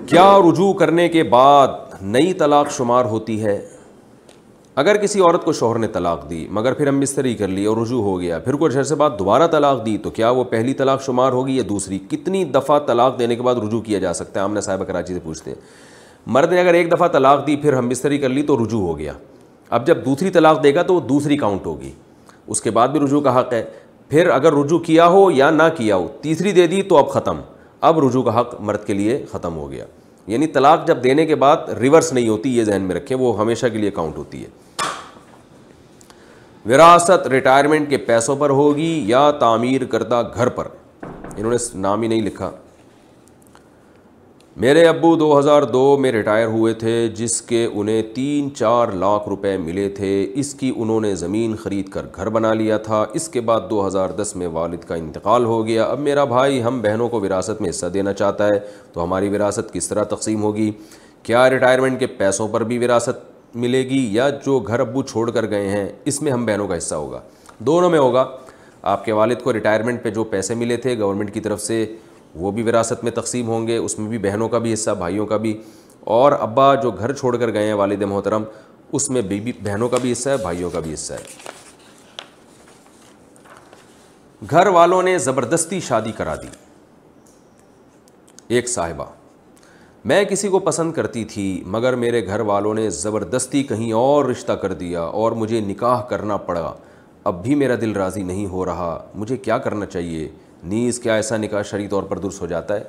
کیا رجوع کرنے کے بعد نئی طلاق شمار ہوتی ہے؟ اگر کسی عورت کو شوہر نے طلاق دی مگر پھر ہم بستری کر لی اور رجوع ہو گیا، پھر کچھ عرصے بعد دوبارہ طلاق دی، تو کیا وہ پہلی طلاق شمار ہوگی یا دوسری؟ کتنی دفعہ طلاق دینے کے بعد رجوع کیا جا سکتا ہے؟ آمنہ صاحبہ کراچی سے پوچھتے ہیں۔ مرد نے اگر ایک دفعہ طلاق دی پھر ہم بستری کر لی تو رجوع ہو گیا، اب جب دوسری طلاق دے گا تو وہ دوسری کاؤنٹ ہوگی، اس کے بعد بھی رجوع کا حق ہے۔ پھر اگر رجوع کیا ہو یا نہ کیا ہو، تیسری دے دی تو اب ختم، اب رجوع کا حق مرد کے لیے ختم ہو گیا۔ یعنی طلاق جب دینے کے بعد ریورس نہیں ہوتی، یہ ذہن میں رکھیں، وہ ہمیشہ کے لیے کاؤنٹ ہوتی ہے۔ وراثت ریٹائرمنٹ کے پیسوں پر ہوگی یا تعمیر کردہ گھر پر؟ انہوں نے نام ہی نہیں لکھا۔ میرے ابو 2002 میں ریٹائر ہوئے تھے، جس کے انہیں 3-4 لاکھ روپے ملے تھے، اس کی انہوں نے زمین خرید کر گھر بنا لیا تھا۔ اس کے بعد 2010 میں والد کا انتقال ہو گیا۔ اب میرا بھائی ہم بہنوں کو وراثت میں حصہ دینا چاہتا ہے، تو ہماری وراثت کس طرح تقسیم ہوگی؟ کیا ریٹائرمنٹ کے پیسوں پر بھی وراثت ملے گی یا جو گھر ابو چھوڑ کر گئے ہیں اس میں ہم بہنوں کا حصہ ہوگا؟ دونوں میں ہوگا۔ آپ کے والد کو ریٹائرمنٹ پہ جو پیسے ملے تھے گورنمنٹ کی طرف سے، وہ بھی وراثت میں تقسیم ہوں گے، اس میں بھی بہنوں کا بھی حصہ، بھائیوں کا بھی، اور ابا جو گھر چھوڑ کر گئے ہیں والد محترم، اس میں بھی بہنوں کا بھی حصہ ہے، بھائیوں کا بھی حصہ ہے۔ گھر والوں نے زبردستی شادی کرا دی۔ ایک صاحبہ: میں کسی کو پسند کرتی تھی مگر میرے گھر والوں نے زبردستی کہیں اور رشتہ کر دیا اور مجھے نکاح کرنا پڑا، اب بھی میرا دل راضی نہیں ہو رہا، مجھے کیا کرنا چاہیے؟ نیز کیا ایسا نکاح شرعی طور پر درست ہو جاتا ہے؟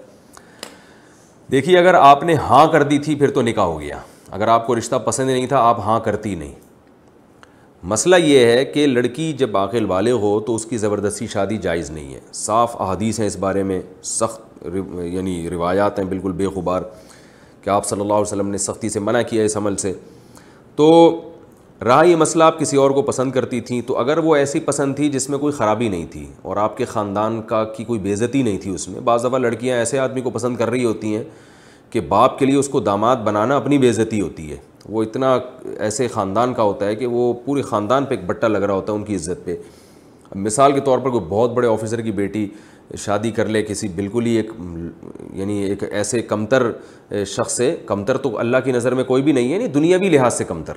دیکھیے، اگر آپ نے ہاں کر دی تھی پھر تو نکاح ہو گیا، اگر آپ کو رشتہ پسند نہیں تھا آپ ہاں کرتی نہیں۔ مسئلہ یہ ہے کہ لڑکی جب عاقل بالغ ہو تو اس کی زبردستی شادی جائز نہیں ہے، صاف احادیث ہیں اس بارے میں، سخت یعنی روایات ہیں بالکل بے غبار کہ آپ صلی اللہ علیہ وسلم نے سختی سے منع کیا اس عمل سے۔ تو رہا یہ مسئلہ آپ کسی اور کو پسند کرتی تھیں، تو اگر وہ ایسی پسند تھی جس میں کوئی خرابی نہیں تھی اور آپ کے خاندان کی کوئی بے عزتی نہیں تھی اس میں، بعض دفعہ لڑکیاں ایسے آدمی کو پسند کر رہی ہوتی ہیں کہ باپ کے لیے اس کو داماد بنانا اپنی بے عزتی ہوتی ہے، وہ اتنا ایسے خاندان کا ہوتا ہے کہ وہ پورے خاندان پہ ایک بٹا لگ رہا ہوتا ہے ان کی عزت پہ۔ مثال کے طور پر کوئی بہت بڑے آفیسر کی بیٹی شادی کر لے کسی بالکل ہی ایک ایسے کمتر شخص سے، کمتر تو اللہ کی نظر میں کوئی بھی نہیں ہے، نہیں دنیاوی لحاظ سے کمتر،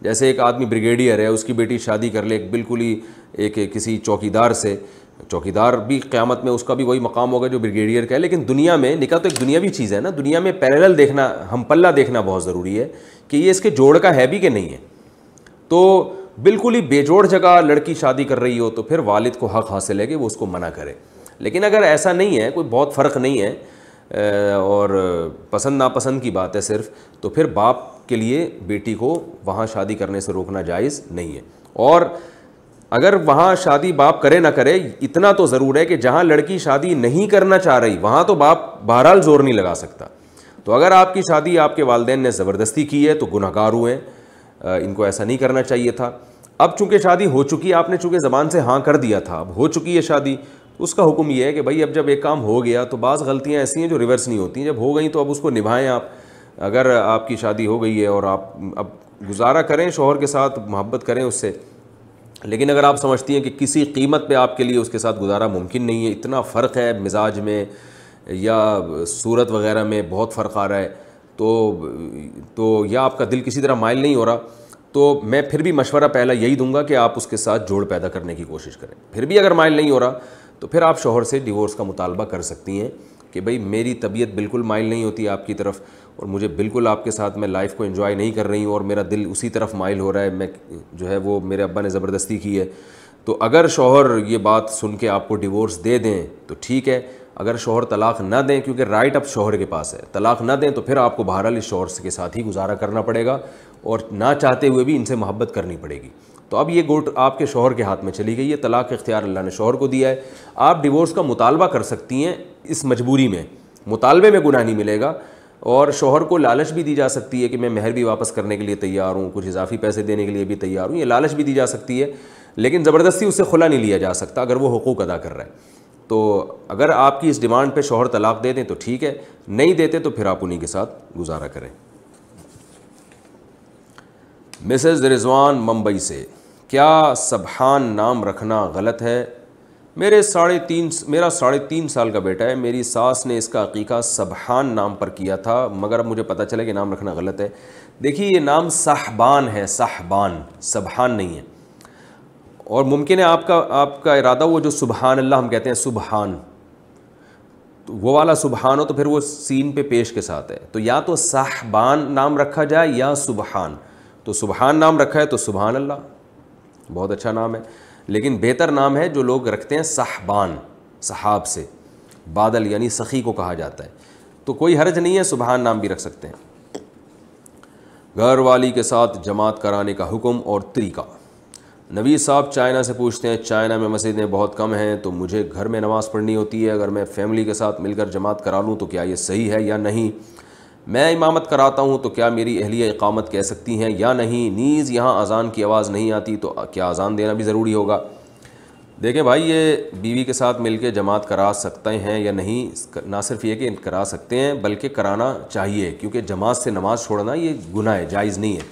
جیسے ایک آدمی بریگیڈیئر ہے اس کی بیٹی شادی کر لے ایک بالکل ہی کسی چوکیدار سے، چوکیدار بھی قیامت میں اس کا بھی وہی مقام ہوگا جو بریگیڈیئر کا ہے، لیکن دنیا میں نکاح تو ایک دنیاوی چیز ہے نا، دنیا میں پیرالل دیکھنا، ہم پلہ دیکھنا بہت ضروری ہے کہ یہ اس کے جوڑ کا ہے بھی کہ نہیں ہے۔ تو بالکل ہی بے جوڑ جگہ لڑکی شادی کر رہی ہو تو پھر والد کو حق حاصل ہے کہ وہ اس کو منع کرے، لیکن اگر ایسا نہیں ہے، کوئی بہت فرق نہیں ہے اور پسند ناپسند کی بات ہے صرف، تو پھر باپ کے لیے بیٹی کو وہاں شادی کرنے سے روکنا جائز نہیں ہے۔ اور اگر وہاں شادی باپ کرے نہ کرے، اتنا تو ضرور ہے کہ جہاں لڑکی شادی نہیں کرنا چاہ رہی وہاں تو باپ بہرحال زور نہیں لگا سکتا۔ تو اگر آپ کی شادی آپ کے والدین نے زبردستی کی ہے تو گناہ گار ہوئے ہیں، ان کو ایسا نہیں کرنا چاہیے تھا۔ اب چونکہ شادی ہو چکی، آپ نے چونکہ زبان سے ہاں کر دیا تھا، اب ہو چکی ہے شادی، اس کا حکم یہ ہے کہ بھائی اب جب ایک کام ہو گیا تو بعض غلطیاں ایسی ہیں جو ریورس نہیں ہوتی، جب ہو گئیں تو اب اس کو نبھائیں آپ۔ اگر آپ کی شادی ہو گئی ہے اور آپ اب گزارا کریں شوہر کے ساتھ، محبت کریں اس سے، لیکن اگر آپ سمجھتی ہیں کہ کسی قیمت پہ آپ کے لیے اس کے ساتھ گزارا ممکن نہیں ہے، اتنا فرق ہے مزاج میں یا صورت وغیرہ میں بہت فرق آ رہا ہے، تو یا آپ کا دل کسی طرح مائل نہیں ہو رہا، تو میں پھر بھی مشورہ پہلا یہی دوں گا کہ آپ اس کے ساتھ جوڑ پیدا کرنے کی کوشش کریں۔ پھر بھی اگر مائل نہیں ہو رہا تو پھر آپ شوہر سے ڈیورس کا مطالبہ کر سکتی ہیں کہ بھئی میری طبیعت بالکل مائل نہیں ہوتی آپ کی طرف، اور مجھے بالکل آپ کے ساتھ میں لائف کو انجوائے نہیں کر رہی ہوں اور میرا دل اسی طرف مائل ہو رہا ہے، میں جو ہے وہ میرے ابا نے زبردستی کی ہے۔ تو اگر شوہر یہ بات سن کے آپ کو ڈیورس دے دیں تو ٹھیک ہے، اگر شوہر طلاق نہ دیں، کیونکہ رائٹ اب شوہر کے پاس ہے، طلاق نہ دیں تو پھر آپ کو بہرحال اس شوہر کے ساتھ ہی گزارا کرنا پڑے گا اور نہ چاہتے ہوئے بھی ان سے محبت کرنی پڑے گی۔ تو اب یہ گوٹ آپ کے شوہر کے ہاتھ میں چلی گئی ہے، طلاق اختیار اللہ نے شوہر کو دیا ہے، آپ ڈیورس کا مطالبہ کر سکتی ہیں اس مجبوری میں، مطالبے میں گناہ نہیں ملے گا، اور شوہر کو لالچ بھی دی جا سکتی ہے کہ میں مہر بھی واپس کرنے کے لیے تیار ہوں، کچھ اضافی پیسے دینے کے لیے بھی تیار ہوں، یہ لالچ بھی دی جا سکتی ہے، لیکن زبردستی اس سے خلا نہیں لیا جا سکتا اگر وہ حقوق ادا کر رہا ہے۔ تو اگر آپ کی اس ڈیمانڈ پہ شوہر طلاق دے دیں تو ٹھیک ہے، نہیں دیتے تو پھر آپ انہی کے ساتھ گزارا کریں۔ مسز رضوان ممبئی سے: کیا سبحان نام رکھنا غلط ہے؟ میرا 3.5 سال کا بیٹا ہے، میری ساس نے اس کا عقیقہ سبحان نام پر کیا تھا، مگر اب مجھے پتہ چلا کہ نام رکھنا غلط ہے۔ دیکھیے یہ نام صحبان ہے، صحبان، سبحان نہیں ہے، اور ممکن ہے آپ کا ارادہ وہ جو سبحان اللہ ہم کہتے ہیں سبحان، تو وہ والا سبحان ہو تو پھر وہ سین پہ پیش کے ساتھ ہے، تو یا تو صحبان نام رکھا جائے یا سبحان، تو سبحان نام رکھا ہے تو سبحان اللہ، بہت اچھا نام ہے، لیکن بہتر نام ہے جو لوگ رکھتے ہیں صحبان، صحاب سے بادل یعنی سخی کو کہا جاتا ہے، تو کوئی حرج نہیں ہے، سبحان نام بھی رکھ سکتے ہیں۔ گھر والی کے ساتھ جماعت کرانے کا حکم اور طریقہ۔ نبی صاحب چائنا سے پوچھتے ہیں، چائنا میں مسجدیں بہت کم ہیں تو مجھے گھر میں نماز پڑھنی ہوتی ہے، اگر میں فیملی کے ساتھ مل کر جماعت کرا لوں تو کیا یہ صحیح ہے یا نہیں؟ میں امامت کراتا ہوں تو کیا میری اہلیہ اقامت کہہ سکتی ہیں یا نہیں؟ نیز یہاں اذان کی آواز نہیں آتی تو کیا اذان دینا بھی ضروری ہوگا؟ دیکھیں بھائی، یہ بیوی کے ساتھ مل کے جماعت کرا سکتے ہیں یا نہیں، نہ صرف یہ کہ کرا سکتے ہیں بلکہ کرانا چاہیے، کیونکہ جماعت سے نماز چھوڑنا یہ گناہ ہے، جائز نہیں ہے۔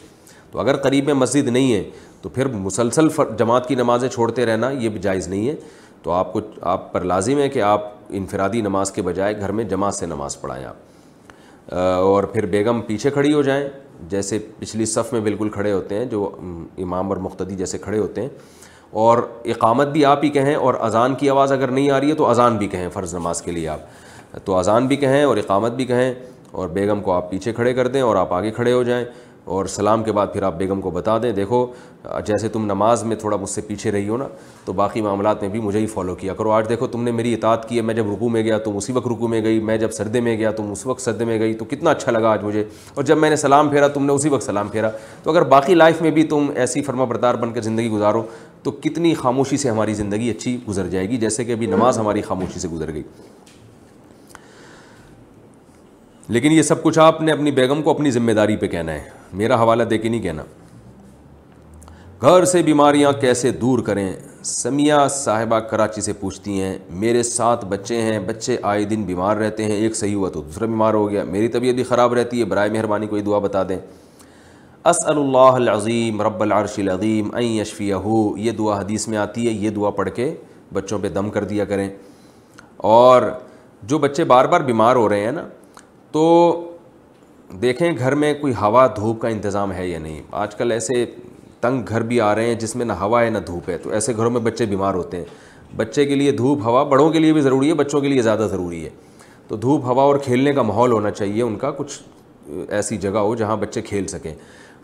تو اگر قریب میں مسجد نہیں ہے تو پھر مسلسل جماعت کی نمازیں چھوڑتے رہنا یہ بھی جائز نہیں ہے، تو آپ پر لازم ہے کہ آپ انفرادی نماز کے بجائے گھر میں جماعت سے نماز پڑھائیں آپ، اور پھر بیگم پیچھے کھڑی ہو جائیں، جیسے پچھلی صف میں بالکل کھڑے ہوتے ہیں جو امام اور مقتدی جیسے کھڑے ہوتے ہیں، اور اقامت بھی آپ ہی کہیں، اور اذان کی آواز اگر نہیں آ رہی ہے تو اذان بھی کہیں، فرض نماز کے لیے آپ تو اذان بھی کہیں اور اقامت بھی کہیں، اور بیگم کو آپ پیچھے کھڑے کر دیں اور آپ آگے کھڑے ہو جائیں، اور سلام کے بعد پھر آپ بیگم کو بتا دیں، دیکھو جیسے تم نماز میں تھوڑا مجھ سے پیچھے رہی ہو نا، تو باقی معاملات میں بھی مجھے ہی فالو کیا کرو، آج دیکھو تم نے میری اطاعت کی ہے، میں جب رکوع میں گیا تم اسی وقت رکوع میں گئی، میں جب سجدے میں گیا تم اس وقت سجدے میں گئی، تو کتنا اچھا لگا آج مجھے، اور جب میں نے سلام پھیرا تم نے اسی وقت سلام پھیرا۔ تو اگر باقی لائف میں بھی تم ایسی فرما بردار بن کے زندگی گزارو تو کتنی خاموشی سے ہماری زندگی اچھی گزر جائے گی، جیسے کہ ابھی نماز ہماری خاموشی سے گزر گئی۔ لیکن یہ سب کچھ آپ نے اپنی بیگم کو اپنی ذمہ داری پہ کہنا ہے، میرا حوالہ دے کے نہیں کہنا۔ گھر سے بیماریاں کیسے دور کریں؟ سمیہ صاحبہ کراچی سے پوچھتی ہیں، میرے 7 بچے ہیں، بچے آئے دن بیمار رہتے ہیں، ایک صحیح ہوا تو دوسرا بیمار ہو گیا، میری طبیعت بھی خراب رہتی ہے، برائے مہربانی کوئی دعا بتا دیں۔ اسأل اللہ العظیم رب العرش العظیم ان یشفیہ، یہ دعا حدیث میں آتی ہے، یہ دعا پڑھ کے بچوں پہ دم کر دیا کریں۔ اور جو بچے بار بار بیمار ہو رہے ہیں نا، تو دیکھیں گھر میں کوئی ہوا دھوپ کا انتظام ہے یا نہیں۔ آج کل ایسے تنگ گھر بھی آ رہے ہیں جس میں نہ ہوا ہے نہ دھوپ ہے، تو ایسے گھروں میں بچے بیمار ہوتے ہیں۔ بچے کے لیے دھوپ ہوا بڑوں کے لیے بھی ضروری ہے، بچوں کے لیے زیادہ ضروری ہے، تو دھوپ ہوا اور کھیلنے کا ماحول ہونا چاہیے ان کا، کچھ ایسی جگہ ہو جہاں بچے کھیل سکیں۔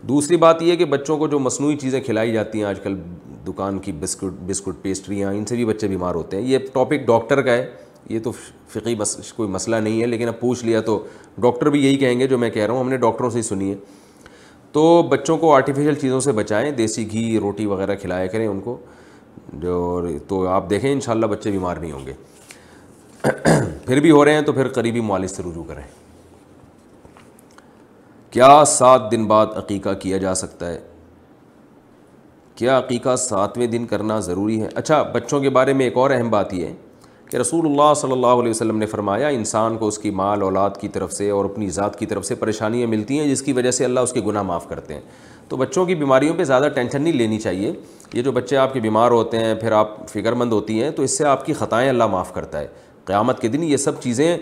دوسری بات یہ کہ بچوں کو جو مصنوعی چیزیں کھلائی جاتی ہیں آج کل، دکان کی بسکٹ پیسٹریاں، ان سے بھی بچے بیمار ہوتے ہیں۔ یہ ٹاپک ڈاکٹر کا ہے، یہ تو فقہی کوئی مسئلہ نہیں ہے، لیکن اب پوچھ لیا تو ڈاکٹر بھی یہی کہیں گے جو میں کہہ رہا ہوں، ہم نے ڈاکٹروں سے ہی سنی ہے۔ تو بچوں کو آرٹیفیشل چیزوں سے بچائیں، دیسی گھی روٹی وغیرہ کھلایا کریں ان کو، تو آپ دیکھیں انشاءاللہ بچے بیمار نہیں ہوں گے۔ پھر بھی ہو رہے ہیں تو پھر قریبی معالج سے رجوع کریں۔ کیا 7 دن بعد عقیقہ کیا جا سکتا ہے؟ کیا عقیقہ 7ویں دن کرنا ضروری ہے؟ اچھا، بچوں کے بارے میں ایک اور اہم بات یہ ہے کہ رسول اللہ صلی اللہ علیہ وسلم نے فرمایا، انسان کو اس کی مال اولاد کی طرف سے اور اپنی ذات کی طرف سے پریشانیاں ملتی ہیں جس کی وجہ سے اللہ اس کے گناہ معاف کرتے ہیں۔ تو بچوں کی بیماریوں پہ زیادہ ٹینشن نہیں لینی چاہیے۔ یہ جو بچے آپ کے بیمار ہوتے ہیں پھر آپ فکر مند ہوتی ہیں، تو اس سے آپ کی خطائیں اللہ معاف کرتا ہے۔ قیامت کے دن یہ سب چیزیں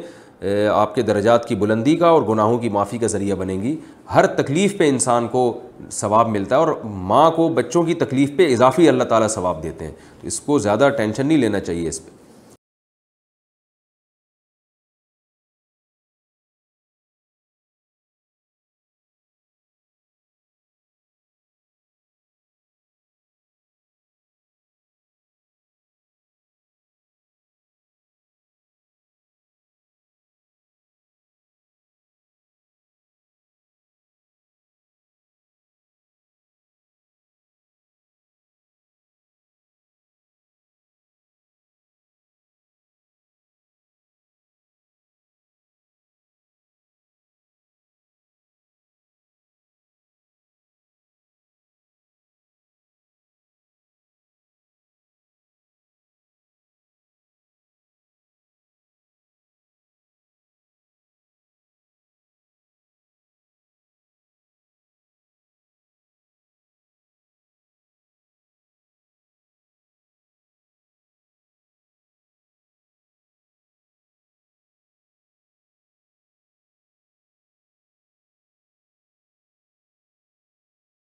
آپ کے درجات کی بلندی کا اور گناہوں کی معافی کا ذریعہ بنیں گی۔ ہر تکلیف پہ انسان کو ثواب ملتا ہے، اور ماں کو بچوں کی تکلیف پہ اضافی اللہ تعالیٰ ثواب دیتے ہیں، تو اس کو زیادہ ٹینشن نہیں لینا چاہیے اس پہ۔